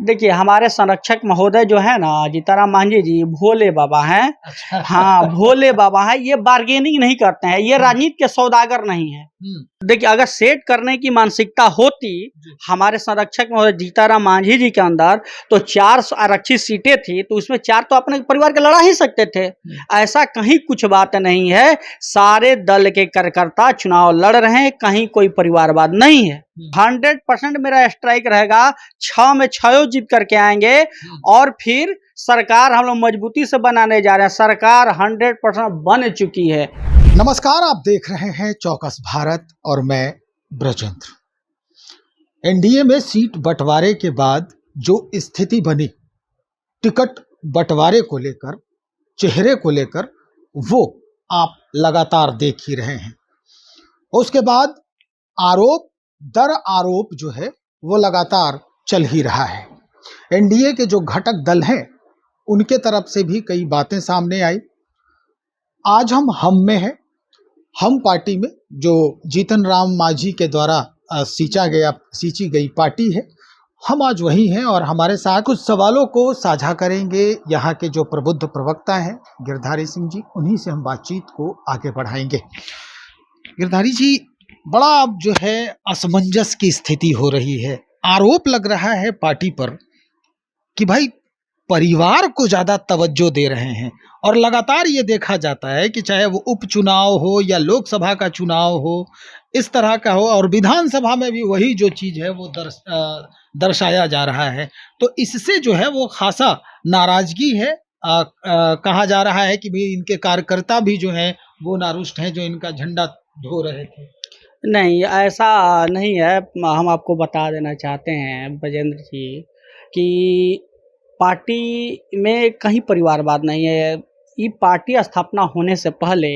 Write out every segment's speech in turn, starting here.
देखिए, हमारे संरक्षक महोदय जो है ना, जीताराम मांझी जी भोले बाबा हैं। अच्छा। हाँ, भोले बाबा हैं, ये बार्गेनिंग नहीं करते हैं, ये राजनीति के सौदागर नहीं है। देखिए, अगर सेट करने की मानसिकता होती हमारे संरक्षक महोदय जीताराम मांझी जी के अंदर, तो 4 आरक्षित सीटें थी, तो उसमें 4 तो अपने परिवार के लड़ा ही सकते थे। ऐसा कहीं कुछ बात नहीं है। सारे दल के कार्यकर्ता चुनाव लड़ रहे हैं, कहीं कोई परिवारवाद नहीं है। 100% मेरा स्ट्राइक रहेगा, 6 में 6 जीत करके आएंगे और फिर सरकार हम लोग मजबूती से बनाने जा रहे हैं। सरकार 100% बन चुकी है। नमस्कार, आप देख रहे हैं चौकस भारत और मैं ब्रजेंद्र। एनडीए में सीट बंटवारे के बाद जो स्थिति बनी, टिकट बंटवारे को लेकर, चेहरे को लेकर, वो आप लगातार देख ही रहे हैं। उसके बाद आरोप दर आरोप जो है वो लगातार चल ही रहा है। एनडीए के जो घटक दल हैं उनके तरफ से भी कई बातें सामने आई। आज हम में हैं, हम पार्टी में जो जीतन राम मांझी के द्वारा सींची गई पार्टी है, हम आज वही हैं और हमारे साथ कुछ सवालों को साझा करेंगे यहाँ के जो प्रबुद्ध प्रवक्ता हैं गिरधारी सिंह जी। उन्हीं से हम बातचीत को आगे बढ़ाएंगे। गिरधारी जी, बड़ा अब जो है असमंजस की स्थिति हो रही है। आरोप लग रहा है पार्टी पर कि भाई परिवार को ज़्यादा तवज्जो दे रहे हैं और लगातार ये देखा जाता है कि चाहे वो उपचुनाव हो या लोकसभा का चुनाव हो, इस तरह का हो, और विधानसभा में भी वही जो चीज़ है वो दर्शाया जा रहा है। तो इससे जो है वो खासा नाराज़गी है। कहा जा रहा है कि भाई इनके कार्यकर्ता भी जो हैं वो नारुष्ट हैं जो इनका झंडा ढो रहे थे। नहीं, ऐसा नहीं है। हम आपको बता देना चाहते हैं ब्रजेंद्र जी कि पार्टी में कहीं परिवारवाद नहीं है। ये पार्टी स्थापना होने से पहले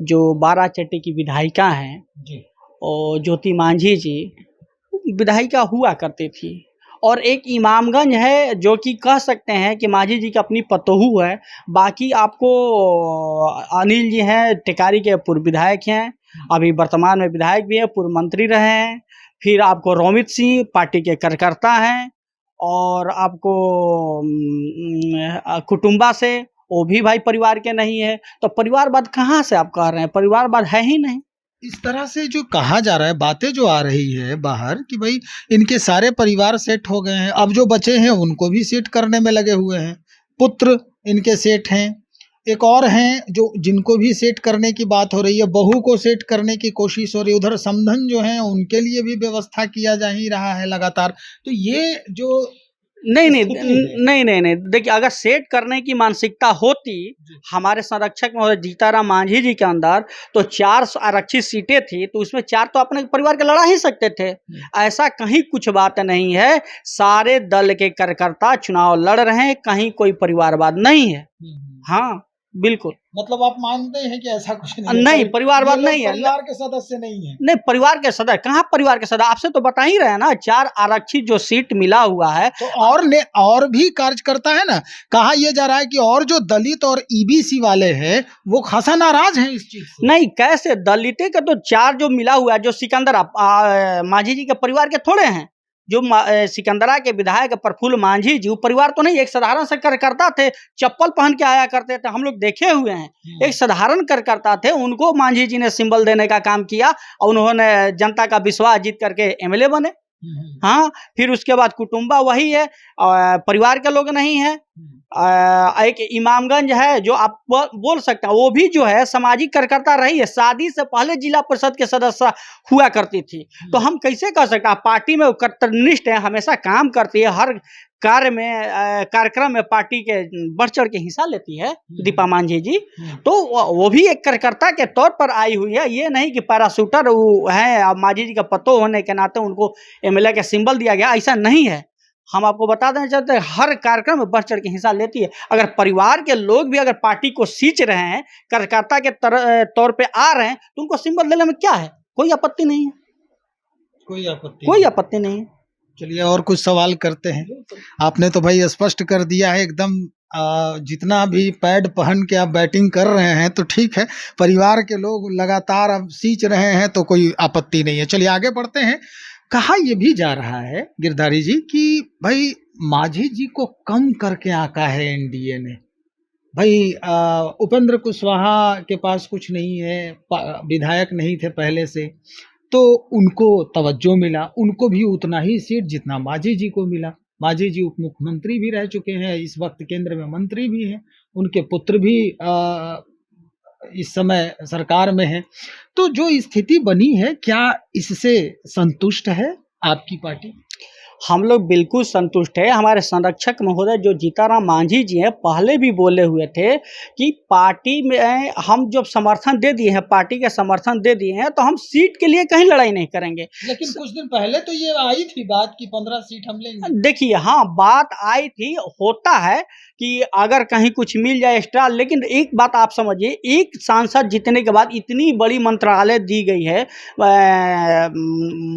जो बाराचट्टी की विधायिका हैं जी। और ज्योति मांझी जी विधायिका हुआ करती थी, और एक इमामगंज है जो कि कह सकते हैं कि मांझी जी की अपनी पतोहू है। बाकी आपको अनिल जी हैं, टेकारी के पूर्व विधायक हैं, अभी वर्तमान में विधायक भी हैं, पूर्व मंत्री रहे हैं। फिर आपको रोमित सिंह पार्टी के कार्यकर्ता हैं, और आपको कुटुंबा से वो भी भाई परिवार के नहीं है। तो परिवारवाद कहाँ से आप कह रहे हैं? परिवारवाद है ही नहीं। इस तरह से जो कहा जा रहा है, बातें जो आ रही है बाहर कि भाई इनके सारे परिवार सेट हो गए हैं, अब जो बचे हैं उनको भी सेट करने में लगे हुए हैं। पुत्र इनके सेट हैं, एक और हैं जो जिनको भी सेट करने की बात हो रही है, बहू को सेट करने की कोशिश हो रही है। उधर समधन जो हैं उनके लिए भी व्यवस्था किया जा ही रहा है लगातार। तो ये जो नहीं, देखिए, अगर सेट करने की मानसिकता होती हमारे संरक्षक महोदय जीताराम मांझी जी के अंदर, तो 4 आरक्षित सीटें थी, तो उसमें 4 तो अपने परिवार के लड़ा ही सकते थे। ऐसा कहीं कुछ बात नहीं है। सारे दल के कार्यकर्ता चुनाव लड़ रहे हैं, कहीं कोई परिवारवाद नहीं है। हाँ, बिल्कुल। मतलब आप मानते हैं कि ऐसा कुछ नहीं है? नहीं, परिवारवाद नहीं है। परिवार के सदस्य नहीं है। नहीं, परिवार के सदस्य कहाँ? परिवार के सदस्य आपसे तो बता ही रहे हैं ना, 4 आरक्षित जो सीट मिला हुआ है। तो और भी कार्यकर्ता है ना, कहा यह जा रहा है कि और जो दलित और ईबीसी वाले हैं वो खासा नाराज हैं इस चीज से। नहीं, कैसे? दलित के तो 4 जो मिला हुआ है, जो सिकंदर मांझी जी के परिवार के थोड़े हैं। जो सिकंदरा के विधायक प्रफुल्ल मांझी जी, वो परिवार तो नहीं, एक साधारण से कार्यकर्ता थे, चप्पल पहन के आया करते थे, हम लोग देखे हुए हैं। एक साधारण कार्यकर्ता थे, उनको मांझी जी ने सिंबल देने का काम किया और उन्होंने जनता का विश्वास जीत करके एमएलए बने। हाँ, फिर उसके बाद कुटुंबा वही है, परिवार के लोग नहीं है। एक इमामगंज है जो आप बोल सकते हैं, वो भी जो है सामाजिक कार्यकर्ता रही है, शादी से पहले जिला परिषद के सदस्य हुआ करती थी। तो हम कैसे कह सकते हैं? पार्टी में कर्तव्यनिष्ठ है, हमेशा काम करती है, हर कार्य में कार्यक्रम में पार्टी के बढ़ चढ़ के हिस्सा लेती है दीपा मांझी जी। तो वो भी एक कार्यकर्ता के तौर पर आई हुई है। ये नहीं कि पैराशूटर वो है, मांझी जी का पतो होने के नाते उनको एमएलए का सिंबल दिया गया, ऐसा नहीं है। हम आपको बता देना चाहते हैं, हर कार्यक्रम में बढ़ चढ़ के हिस्सा लेती है। अगर परिवार के लोग भी अगर पार्टी को सींच रहे हैं, कार्यकर्ता के तौर पे आ रहे हैं, तो उनको सिंबल देने में क्या है? कोई आपत्ति नहीं है। कोई आपत्ति नहीं है। चलिए और कुछ सवाल करते हैं। आपने तो भाई स्पष्ट कर दिया है एकदम, जितना भी पैड पहन के आप बैटिंग कर रहे हैं तो ठीक है, परिवार के लोग लगातार अब सींच रहे हैं तो कोई आपत्ति नहीं है। चलिए आगे बढ़ते हैं। कहा यह भी जा रहा है गिरधारी जी कि भाई मांझी जी को कम करके आंका है एनडीए ने। भाई उपेंद्र कुशवाहा के पास कुछ नहीं है, विधायक नहीं थे पहले से, तो उनको तवज्जो मिला, उनको भी उतना ही सीट जितना मांझी जी को मिला। मांझी जी उप मुख्यमंत्री भी रह चुके हैं, इस वक्त केंद्र में मंत्री भी हैं, उनके पुत्र भी इस समय सरकार में हैं। तो जो स्थिति बनी है, क्या इससे संतुष्ट है आपकी पार्टी? हम लोग बिल्कुल संतुष्ट है। हमारे संरक्षक महोदय जो जीताराम मांझी जी हैं, पहले भी बोले हुए थे कि पार्टी में हम जब समर्थन दे दिए हैं, पार्टी के समर्थन दे दिए हैं, तो हम सीट के लिए कहीं लड़ाई नहीं करेंगे। लेकिन कुछ दिन पहले तो ये आई थी बात कि 15 सीट हम लेंगे। देखिए, हाँ, बात आई थी, होता है कि अगर कहीं कुछ मिल जाए एक्स्ट्रा, लेकिन एक बात आप समझिए, एक सांसद जीतने के बाद इतनी बड़ी मंत्रालय दी गई है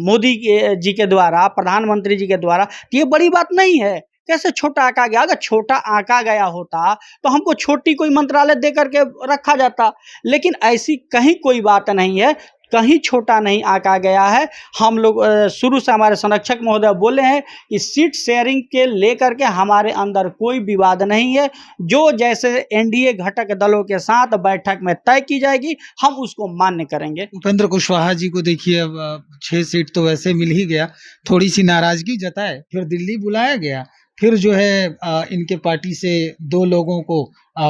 मोदी जी के द्वारा, प्रधानमंत्री जी के द्वारा, तो ये बड़ी बात नहीं है। कैसे छोटा आंका गया? अगर छोटा आंका गया होता तो हमको छोटी कोई मंत्रालय दे करके रखा जाता, लेकिन ऐसी कहीं कोई बात नहीं है, कहीं छोटा नहीं आंका गया है। हम लोग शुरू से हमारे संरक्षक महोदय बोले हैं कि सीट शेयरिंग के लेकर के हमारे अंदर कोई विवाद नहीं है। जो जैसे एनडीए घटक दलों के साथ बैठक में तय की जाएगी, हम उसको मान्य करेंगे। उपेंद्र कुशवाहा जी को देखिए, अब 6 सीट तो वैसे मिल ही गया, थोड़ी सी नाराजगी जताए, फिर दिल्ली बुलाया गया, फिर जो है इनके पार्टी से 2 लोगों को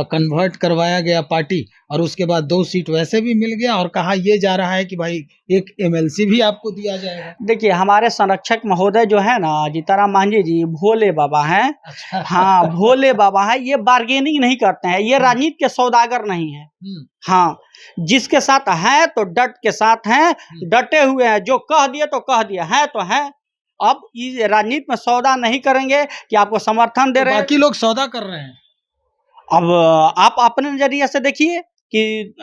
कन्वर्ट करवाया गया पार्टी, और उसके बाद 2 सीट वैसे भी मिल गया, और कहा ये जा रहा है कि भाई एक एमएलसी भी आपको दिया जाएगा। देखिए, हमारे संरक्षक महोदय जो है ना, जीताराम मांझी जी, भोले बाबा हैं। अच्छा। हाँ, भोले बाबा हैं। ये बार्गेनिंग नहीं करते हैं, ये राजनीति के सौदागर नहीं है। हाँ, जिसके साथ हैं तो डट के साथ हैं, डटे हुए हैं, जो कह दिए तो कह दिया है तो है। अब इस राजनीति में सौदा नहीं करेंगे कि आपको समर्थन दे तो रहे हैं। बाकी लोग सौदा कर रहे हैं। अब आप अपने नजरिए से देखिए कि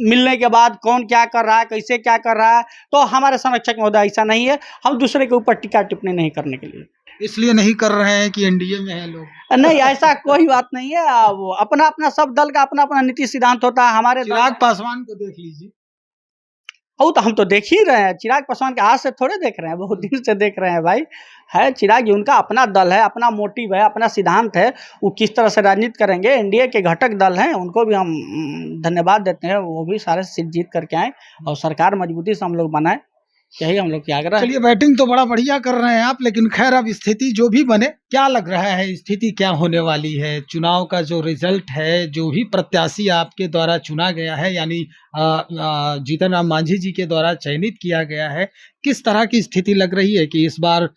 मिलने के बाद कौन क्या कर रहा है, कैसे क्या कर रहा है। तो हमारे संरक्षक महोदय ऐसा नहीं है, हम दूसरे के ऊपर टीका टिप्पणी नहीं करने के लिए। इसलिए नहीं कर रहे हैं कि एनडीए में है लोग। नहीं, ऐसा कोई बात नहीं है। वो अपना अपना, सब दल का अपना अपना नीति सिद्धांत होता है। हमारे चिराग पासवान को देख लीजिए। तो हम तो देख ही रहे हैं, चिराग पासवान के आज से थोड़े देख रहे हैं, बहुत दिन से देख रहे हैं भाई। है चिराग जी, उनका अपना दल है, अपना मोटिव है, अपना सिद्धांत है, वो किस तरह से राजनीति करेंगे। एनडीए के घटक दल हैं, उनको भी हम धन्यवाद देते हैं, वो भी सारे सीट जीत करके आए और सरकार मजबूती से हम लोग बनाए, यही हम लोग की आग्रह है। चलिए, बैटिंग तो बड़ा बढ़िया कर रहे हैं आप, लेकिन खैर अब स्थिति जो भी बने, क्या लग रहा है स्थिति क्या होने वाली है? चुनाव का जो रिजल्ट है, जो भी प्रत्याशी आपके द्वारा चुना गया है, यानी जीतनराम मांझी जी के द्वारा चयनित किया गया है, किस तरह की स्थिति लग रही है कि इस बार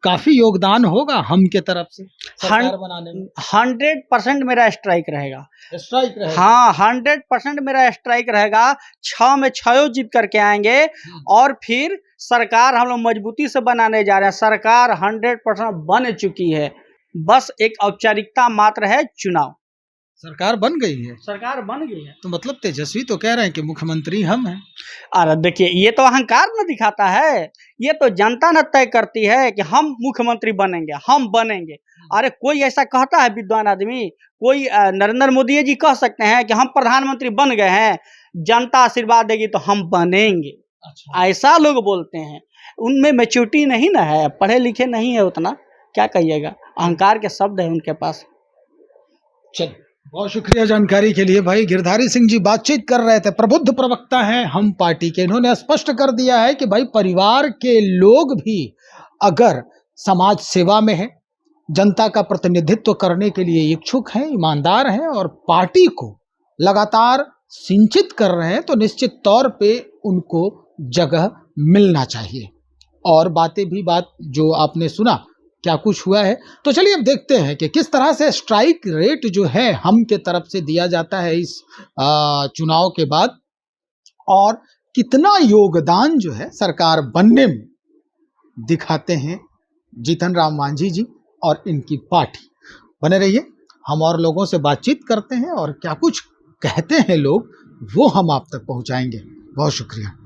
काफी योगदान होगा हम के तरफ से सरकार बनाने में? 100% मेरा स्ट्राइक रहेगा। स्ट्राइक रहेगा? हाँ, 100% मेरा स्ट्राइक रहेगा। 6 में 6 जीत करके आएंगे और फिर सरकार हम लोग मजबूती से बनाने जा रहे हैं। सरकार 100% बन चुकी है, बस एक औपचारिकता मात्र है, चुनाव। सरकार बन गई है? सरकार बन गई है। तो मतलब तेजस्वी तो कह रहे हैं कि मुख्यमंत्री हम हैं। अरे देखिए, ये तो अहंकार न दिखाता है, ये तो जनता न तय करती है कि हम मुख्यमंत्री बनेंगे, हम बनेंगे। अरे कोई ऐसा कहता है विद्वान आदमी? कोई नरेंद्र मोदी जी कह सकते हैं कि हम प्रधानमंत्री बन गए हैं, जनता आशीर्वाद देगी तो हम बनेंगे। अच्छा। ऐसा लोग बोलते हैं, उनमें मैच्योरिटी नहीं ना है, पढ़े लिखे नहीं है उतना, क्या कहिएगा, अहंकार के शब्द है उनके पास। चल, बहुत शुक्रिया जानकारी के लिए भाई। गिरधारी सिंह जी बातचीत कर रहे थे, प्रबुद्ध प्रवक्ता हैं हम पार्टी के। इन्होंने स्पष्ट कर दिया है कि भाई परिवार के लोग भी अगर समाज सेवा में हैं, जनता का प्रतिनिधित्व करने के लिए इच्छुक हैं, ईमानदार हैं और पार्टी को लगातार सिंचित कर रहे हैं, तो निश्चित तौर पे उनको जगह मिलना चाहिए। और बातें भी, बात जो आपने सुना क्या कुछ हुआ है, तो चलिए अब देखते हैं कि किस तरह से स्ट्राइक रेट जो है हम के तरफ से दिया जाता है इस चुनाव के बाद, और कितना योगदान जो है सरकार बनने में दिखाते हैं जीतनराम मांझी जी और इनकी पार्टी। बने रहिए, हम और लोगों से बातचीत करते हैं और क्या कुछ कहते हैं लोग, वो हम आप तक पहुंचाएंगे। बहुत शुक्रिया।